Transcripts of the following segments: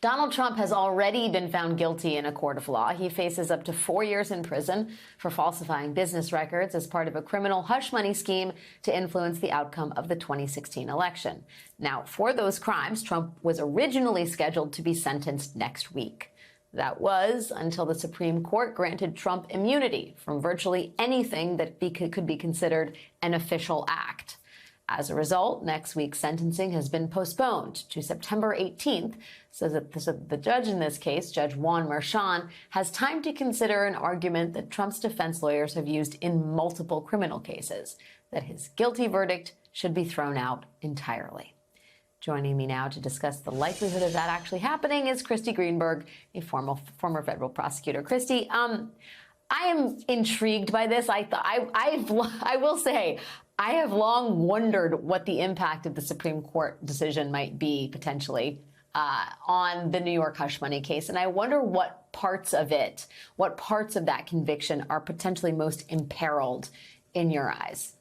Donald Trump has already been found guilty in a court of law. He faces up to 4 years in prison for falsifying business records as part of a criminal hush money scheme to influence the outcome of the 2016 election. Now, for those crimes, Trump was originally scheduled to be sentenced next week. That was until the Supreme Court granted Trump immunity from virtually anything that could be considered an official act. As a result, next week's sentencing has been postponed to September 18th, so that the judge in this case, Judge Juan Merchan, has time to consider an argument that Trump's defense lawyers have used in multiple criminal cases, that his guilty verdict should be thrown out entirely. Joining me now to discuss the likelihood of that actually happening is Christy Greenberg, a former federal prosecutor. Christy, I am intrigued by this. I will say, I have long wondered what the impact of the Supreme Court decision might be potentially on the New York hush money case. And I wonder what parts of that conviction are potentially most imperiled in your eyes.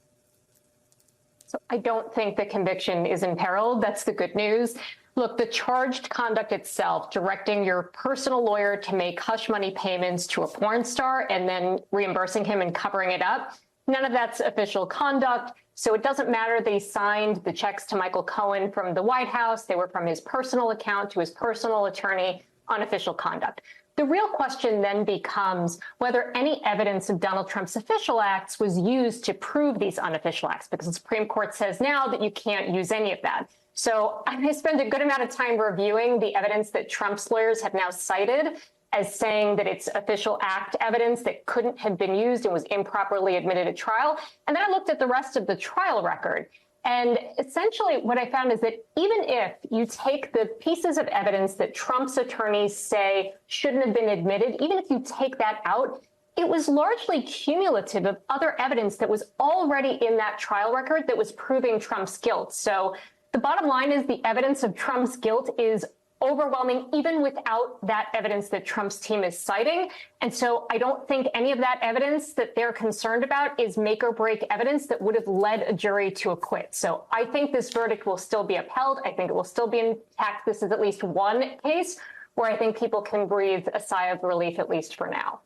So I don't think the conviction is imperiled. That's the good news. Look, the charged conduct itself, directing your personal lawyer to make hush money payments to a porn star and then reimbursing him and covering it up, none of that's official conduct. So it doesn't matter that he signed the checks to Michael Cohen from the White House. They were from his personal account to his personal attorney, unofficial conduct. The real question then becomes whether any evidence of Donald Trump's official acts was used to prove these unofficial acts, because the Supreme Court says now that you can't use any of that. So I spent a good amount of time reviewing the evidence that Trump's lawyers have now cited as saying that it's official act evidence that couldn't have been used and was improperly admitted at trial. And then I looked at the rest of the trial record. And essentially what I found is that even if you take the pieces of evidence that Trump's attorneys say shouldn't have been admitted, even if you take that out, it was largely cumulative of other evidence that was already in that trial record that was proving Trump's guilt. So the bottom line is the evidence of Trump's guilt is overwhelming, even without that evidence that Trump's team is citing. And so I don't think any of that evidence that they're concerned about is make or break evidence that would have led a jury to acquit. So I think this verdict will still be upheld. I think it will still be intact. This is at least one case where I think people can breathe a sigh of relief, at least for now.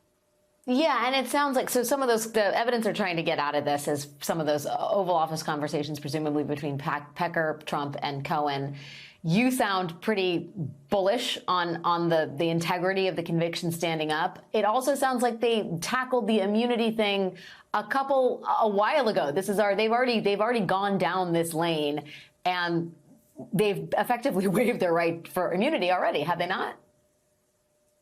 Yeah, and it sounds like, so some of the evidence they're trying to get out of this is some of those Oval Office conversations, presumably between Pecker, Trump, and Cohen. You sound pretty bullish on the integrity of the conviction standing up. It also sounds like they tackled the immunity thing a while ago. They've already gone down this lane, and they've effectively waived their right for immunity already, have they not?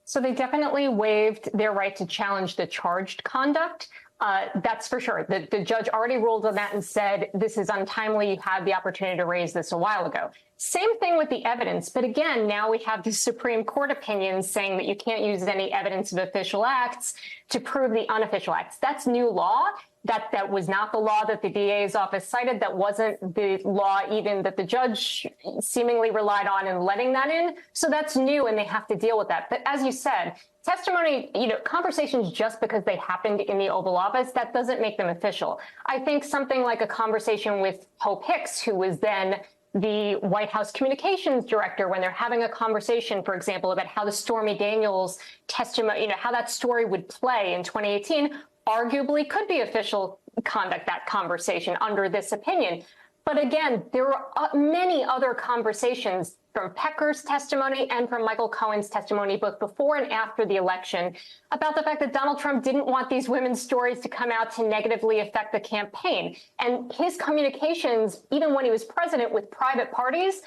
So they definitely waived their right to challenge the charged conduct. That's for sure. The judge already ruled on that and said, this is untimely. You had the opportunity to raise this a while ago. Same thing with the evidence. But again, now we have the Supreme Court opinion saying that you can't use any evidence of official acts to prove the unofficial acts. That's new law. That was not the law that the DA's office cited. That wasn't the law even that the judge seemingly relied on in letting that in. So that's new, and they have to deal with that. But as you said, testimony, conversations just because they happened in the Oval Office, that doesn't make them official. I think something like a conversation with Hope Hicks, who was then the White House communications director, when they're having a conversation, for example, about how the Stormy Daniels testimony, how that story would play in 2018, arguably could be official conduct, that conversation, under this opinion. But again, there were many other conversations from Pecker's testimony and from Michael Cohen's testimony, both before and after the election, about the fact that Donald Trump didn't want these women's stories to come out to negatively affect the campaign. And his communications, even when he was president, with private parties,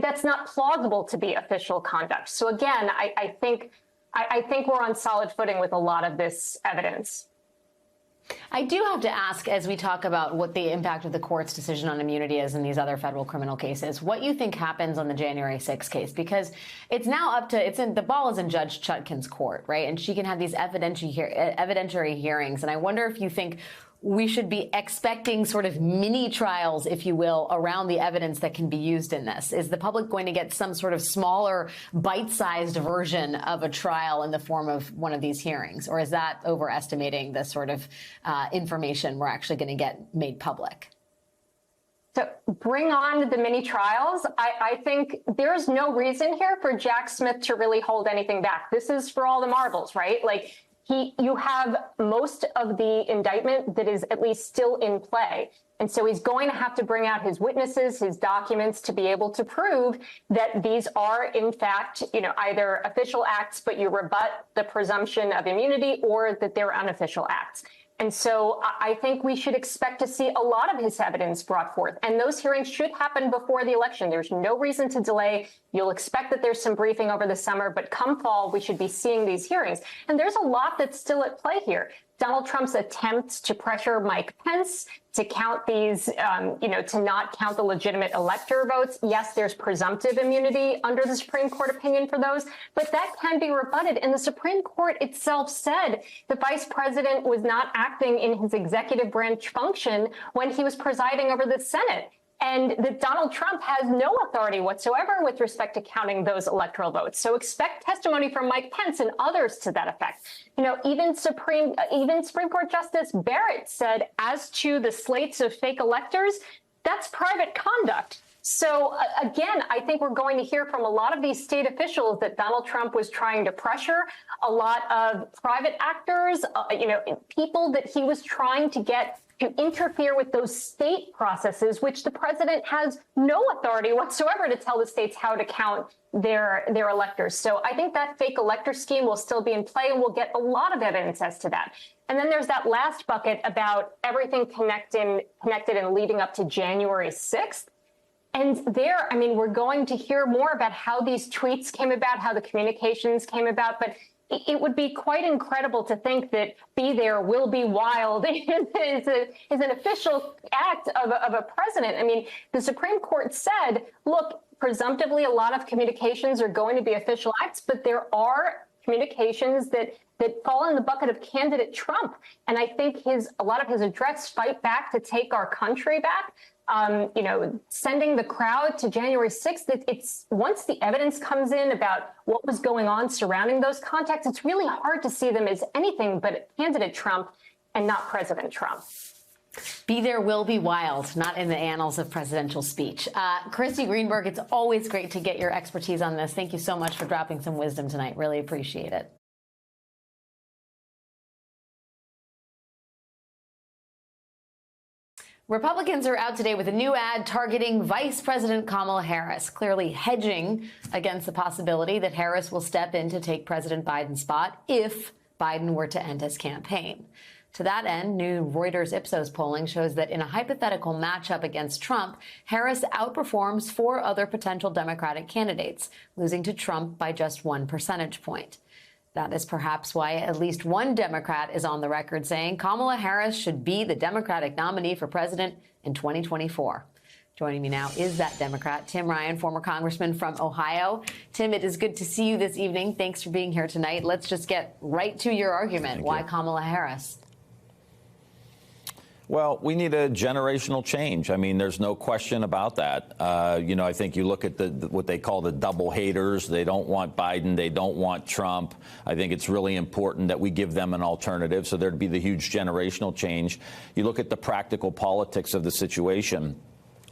that's not plausible to be official conduct. So again, I think we're on solid footing with a lot of this evidence. I do have to ask, as we talk about what the impact of the court's decision on immunity is in these other federal criminal cases, what you think happens on the January 6th case, because it's now the ball is in Judge Chutkan's court, right? And she can have these evidentiary hearings. And I wonder if you think we should be expecting sort of mini trials, if you will, around the evidence that can be used in this. Is the public going to get some sort of smaller, bite-sized version of a trial in the form of one of these hearings? Or is that overestimating the sort of information we're actually going to get made public? So bring on the mini trials. I think there's no reason here for Jack Smith to really hold anything back. This is for all the marbles, right? Like you have most of the indictment that is at least still in play. And so he's going to have to bring out his witnesses, his documents to be able to prove that these are, in fact, either official acts, but you rebut the presumption of immunity, or that they're unofficial acts. And so I think we should expect to see a lot of his evidence brought forth. And those hearings should happen before the election. There's no reason to delay. You'll expect that there's some briefing over the summer, but come fall, we should be seeing these hearings. And there's a lot that's still at play here. Donald Trump's attempts to pressure Mike Pence to count these, to not count the legitimate elector votes. Yes, there's presumptive immunity under the Supreme Court opinion for those, but that can be rebutted. And the Supreme Court itself said the vice president was not acting in his executive branch function when he was presiding over the Senate, and that Donald Trump has no authority whatsoever with respect to counting those electoral votes. So expect testimony from Mike Pence and others to that effect. Even Supreme Court Justice Barrett said, as to the slates of fake electors, that's private conduct. So again, I think we're going to hear from a lot of these state officials that Donald Trump was trying to pressure, a lot of private actors, people that he was trying to get to interfere with those state processes, which the president has no authority whatsoever to tell the states how to count their electors. So I think that fake elector scheme will still be in play, and we'll get a lot of evidence as to that. And then there's that last bucket about everything connected and leading up to January 6th. And there, we're going to hear more about how these tweets came about, how the communications came about, but it would be quite incredible to think that "Be There, Will Be Wild" is an official act of a president. The Supreme Court said, look, presumptively, a lot of communications are going to be official acts, but there are communications that fall in the bucket of candidate Trump. And I think a lot of his address, "Fight Back to Take Our Country Back," sending the crowd to January 6th, it's once the evidence comes in about what was going on surrounding those contacts, it's really hard to see them as anything but candidate Trump and not President Trump. Be there, will be wild, not in the annals of presidential speech. Christy Greenberg, it's always great to get your expertise on this. Thank you so much for dropping some wisdom tonight. Really appreciate it. Republicans are out today with a new ad targeting Vice President Kamala Harris, clearly hedging against the possibility that Harris will step in to take President Biden's spot if Biden were to end his campaign. To that end, new Reuters Ipsos polling shows that in a hypothetical matchup against Trump, Harris outperforms 4 other potential Democratic candidates, losing to Trump by just 1 percentage point. That is perhaps why at least one Democrat is on the record saying Kamala Harris should be the Democratic nominee for president in 2024. Joining me now is that Democrat, Tim Ryan, former congressman from Ohio. Tim, it is good to see you this evening. Thanks for being here tonight. Let's just get right to your argument. Why Kamala Harris? Well, we need a generational change. There's no question about that. I think you look at what they call the double haters. They don't want Biden. They don't want Trump. I think it's really important that we give them an alternative. So there'd be the huge generational change. You look at the practical politics of the situation.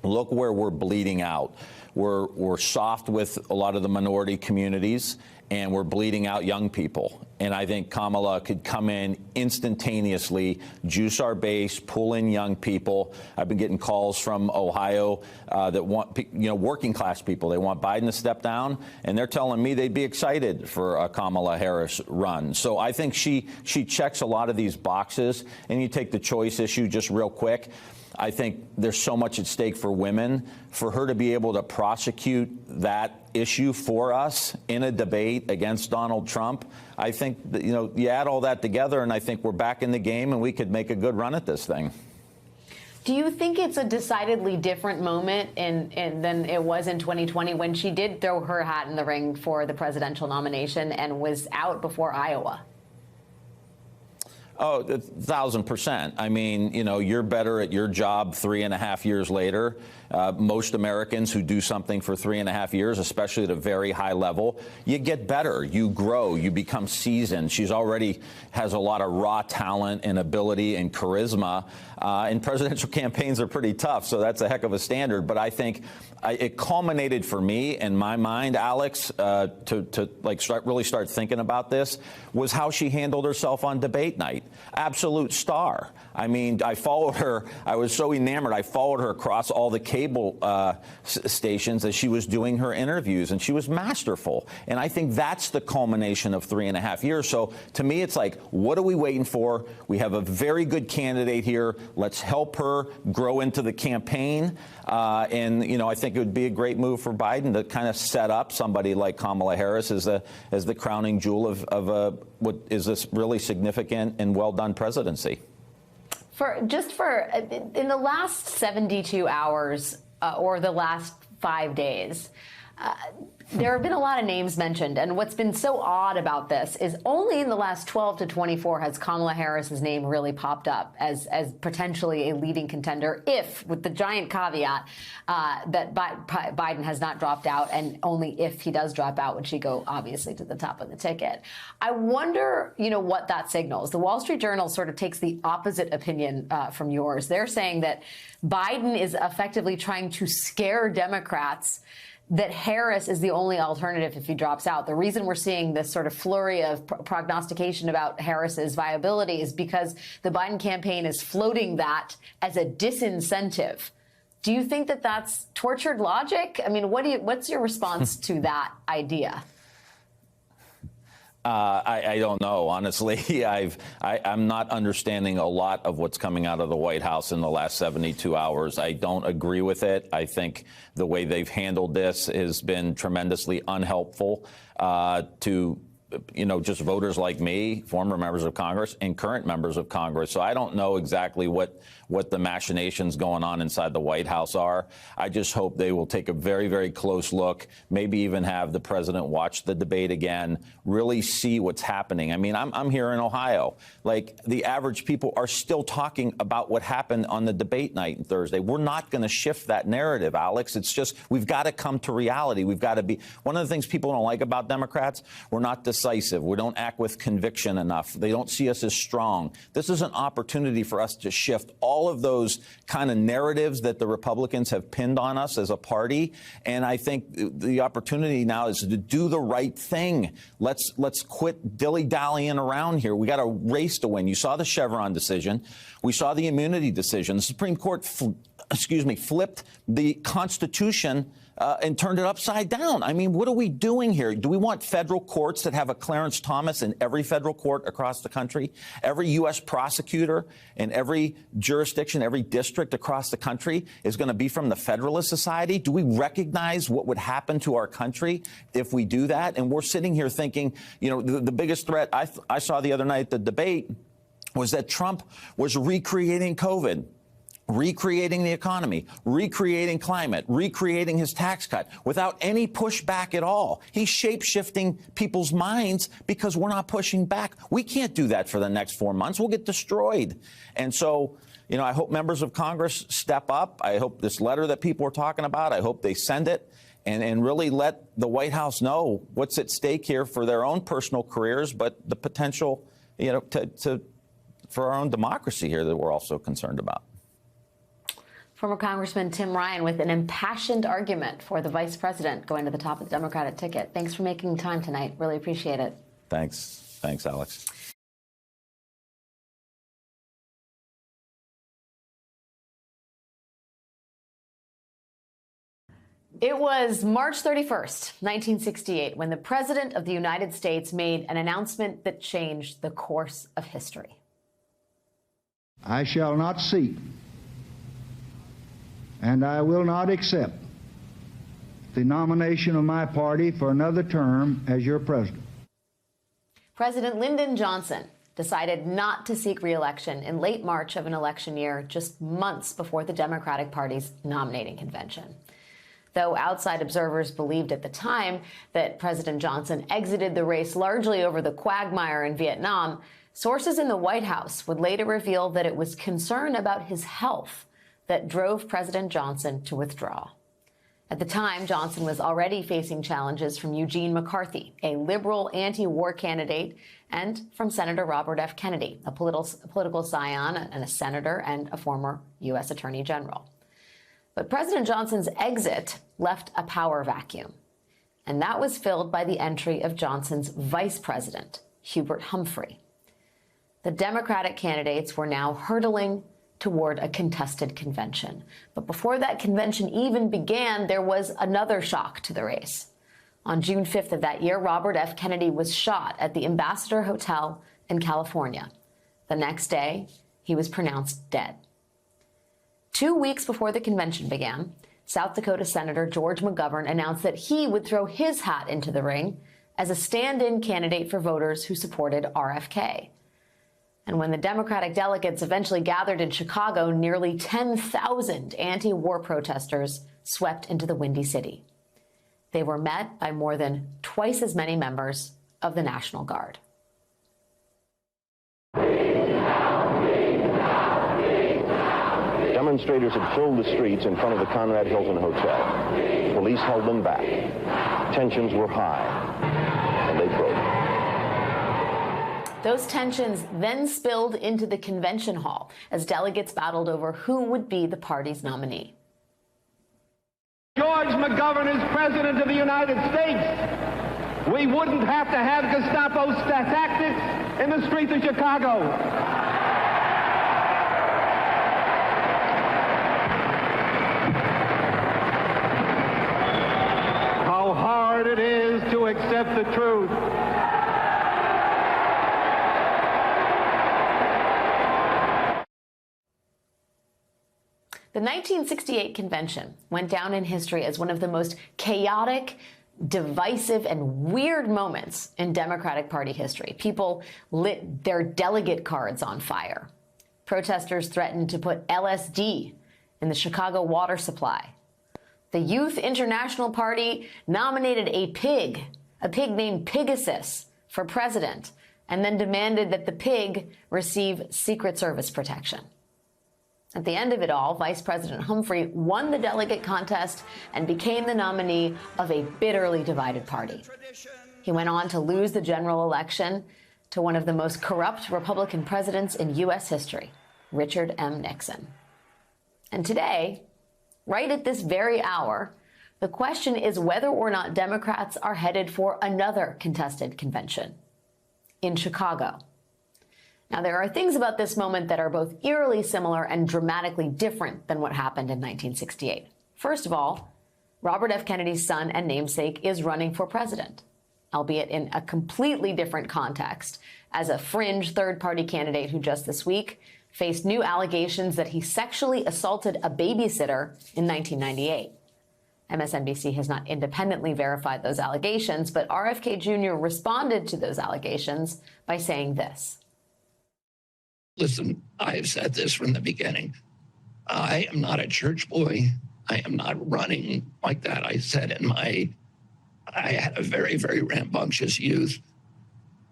Look where we're bleeding out. We're soft with a lot of the minority communities, and we're bleeding out young people. And I think Kamala could come in instantaneously, juice our base, pull in young people. I've been getting calls from Ohio that want, working class people. They want Biden to step down, and they're telling me they'd be excited for a Kamala Harris run. So I think she checks a lot of these boxes. And you take the choice issue just real quick. I think there's so much at stake for women. For her to be able to prosecute that issue for us in a debate against Donald Trump, I think that, you add all that together, and I think we're back in the game, and we could make a good run at this thing. Do you think it's a decidedly different moment than it was in 2020 when she did throw her hat in the ring for the presidential nomination and was out before Iowa? Oh, 1,000%. I mean, you know, you're better at your job 3.5 years later. Most Americans who do something for 3.5 years, especially at a very high level, you get better, you grow, you become seasoned. She's already has a lot of raw talent and ability and charisma. And presidential campaigns are pretty tough, so that's a heck of a standard. But I think it culminated for me in my mind, Alex, to really start thinking about this, was how she handled herself on debate night. Absolute star. I mean, I followed her. I was so enamored. I followed her across all the cable stations as she was doing her interviews, and she was masterful. And I think that's the culmination of 3.5 years. So to me, it's like, what are we waiting for? We have a very good candidate here. Let's help her grow into the campaign. And, you know, I think it would be a great move for Biden to kind of set up somebody like Kamala Harris as the crowning jewel of what is this really significant and well-done presidency. In the last 72 hours or the last 5 days, there have been a lot of names mentioned, and what's been so odd about this is only in the last 12 to 24 has Kamala Harris's name really popped up as potentially a leading contender, if, with the giant caveat that Biden has not dropped out, and only if he does drop out would she go, obviously, to the top of the ticket. I wonder, you know, what that signals. The Wall Street Journal sort of takes the opposite opinion from yours. They're saying that Biden is effectively trying to scare Democrats that Harris is the only alternative if he drops out. The reason we're seeing this sort of flurry of prognostication about Harris's viability is because the Biden campaign is floating that as a disincentive. Do you think that that's tortured logic? I mean, what's your response to that idea? I don't know, honestly. I'm not understanding a lot of what's coming out of the White House in the last 72 hours. I don't agree with it. I think the way they've handled this has been tremendously unhelpful to, you know, just voters like me, former members of Congress and current members of Congress. So I don't know exactly what the machinations going on inside the White House are. I just hope they will take a very, very close look, maybe even have the president watch the debate again, really see what's happening. I mean, I'm here in Ohio. Like, the average people are still talking about what happened on the debate night on Thursday. We're not going to shift that narrative, Alex. It's just, we've got to come to reality. We've got to be, one of the things people don't like about Democrats, we're not decisive. We don't act with conviction enough. They don't see us as strong. This is an opportunity for us to shift all of those kind of narratives that the Republicans have pinned on us as a party. And I think the opportunity now is to do the right thing. Let's quit dilly-dallying around here. We got a race to win. You saw the Chevron decision. We saw the immunity decision. The Supreme Court, flipped the Constitution and turned it upside down. I mean, what are we doing here? Do we want federal courts that have a Clarence Thomas in every federal court across the country? Every U.S. prosecutor in every jurisdiction, every district across the country is going to be from the Federalist Society? Do we recognize what would happen to our country if we do that? And we're sitting here thinking, you know, the biggest threat I saw the other night at the debate was that Trump was recreating COVID, recreating the economy, recreating climate, recreating his tax cut without any pushback at all. He's shape-shifting people's minds because we're not pushing back. We can't do that for the next 4 months. We'll get destroyed. And so, you know, I hope members of Congress step up. I hope this letter that people are talking about, I hope they send it and really let the White House know what's at stake here for their own personal careers, but the potential, you know, for our own democracy here that we're also concerned about. Former Congressman Tim Ryan with an impassioned argument for the vice president going to the top of the Democratic ticket. Thanks for making time tonight. Really appreciate it. Thanks. Thanks, Alex. It was March 31st, 1968, when the President of the United States made an announcement that changed the course of history. I shall not seek, and I will not accept the nomination of my party for another term as your president. President Lyndon Johnson decided not to seek re-election in late March of an election year, just months before the Democratic Party's nominating convention. Though outside observers believed at the time that President Johnson exited the race largely over the quagmire in Vietnam, Sources in the White House would later reveal that it was concern about his health that drove President Johnson to withdraw. At the time, Johnson was already facing challenges from Eugene McCarthy, a liberal anti-war candidate, and from Senator Robert F. Kennedy, a political scion and a senator and a former U.S. Attorney General. But President Johnson's exit left a power vacuum, and that was filled by the entry of Johnson's vice president, Hubert Humphrey. The Democratic candidates were now hurtling toward a contested convention. But before that convention even began, there was another shock to the race. On June 5th of that year, Robert F. Kennedy was shot at the Ambassador Hotel in California. The next day, he was pronounced dead. 2 weeks before the convention began, South Dakota Senator George McGovern announced that he would throw his hat into the ring as a stand-in candidate for voters who supported RFK. And when the Democratic delegates eventually gathered in Chicago, nearly 10,000 anti-war protesters swept into the Windy City. They were met by more than twice as many members of the National Guard. Demonstrators had filled the streets in front of the Conrad Hilton Hotel. Police held them back. Tensions were high, and they broke. Those tensions then spilled into the convention hall as delegates battled over who would be the party's nominee. George McGovern is President of the United States. We wouldn't have to have Gestapo tactics in the streets of Chicago. How hard it is to accept the truth. The 1968 convention went down in history as one of the most chaotic, divisive, and weird moments in Democratic Party history. People lit their delegate cards on fire. Protesters threatened to put LSD in the Chicago water supply. The Youth International Party nominated a pig named Pegasus, for president, and then demanded that the pig receive Secret Service protection. At the end of it all, Vice President Humphrey won the delegate contest and became the nominee of a bitterly divided party. He went on to lose the general election to one of the most corrupt Republican presidents in U.S. history, Richard M. Nixon. And today, right at this very hour, the question is whether or not Democrats are headed for another contested convention in Chicago. Now, there are things about this moment that are both eerily similar and dramatically different than what happened in 1968. First of all, Robert F. Kennedy's son and namesake is running for president, albeit in a completely different context, as a fringe third-party candidate who just this week faced new allegations that he sexually assaulted a babysitter in 1998. MSNBC has not independently verified those allegations, but RFK Jr. responded to those allegations by saying this. Listen, I've said this from the beginning. I am not a church boy. I am not running like that. I had a very, very rambunctious youth.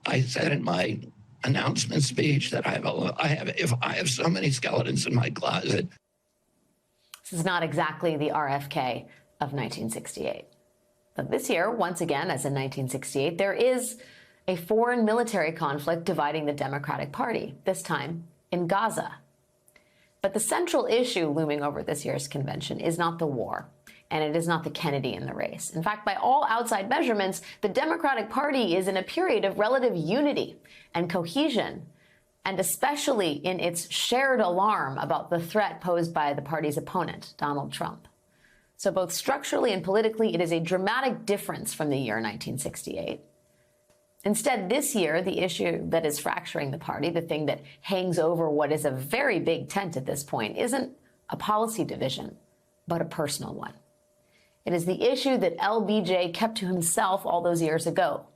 I said in my announcement speech that I have so many skeletons in my closet. This is not exactly the RFK of 1968. But this year, once again, as in 1968, there is a foreign military conflict dividing the Democratic Party, this time in Gaza. But the central issue looming over this year's convention is not the war, and it is not the Kennedy in the race. In fact, by all outside measurements, the Democratic Party is in a period of relative unity and cohesion, and especially in its shared alarm about the threat posed by the party's opponent, Donald Trump. So both structurally and politically, it is a dramatic difference from the year 1968. Instead, this year, the issue that is fracturing the party, the thing that hangs over what is a very big tent at this point, isn't a policy division, but a personal one. It is the issue that LBJ kept to himself all those years ago,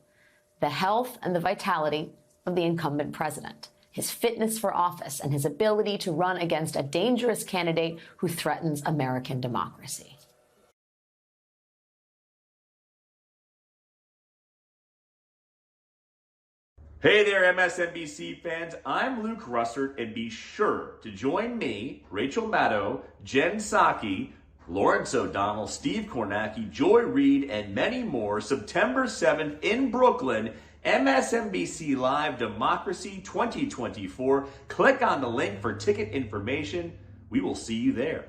the health and the vitality of the incumbent president, his fitness for office, and his ability to run against a dangerous candidate who threatens American democracy. Hey there, MSNBC fans. I'm Luke Russert, and be sure to join me, Rachel Maddow, Jen Psaki, Lawrence O'Donnell, Steve Kornacki, Joy Reid, and many more September 7th in Brooklyn, MSNBC Live Democracy 2024. Click on the link for ticket information. We will see you there.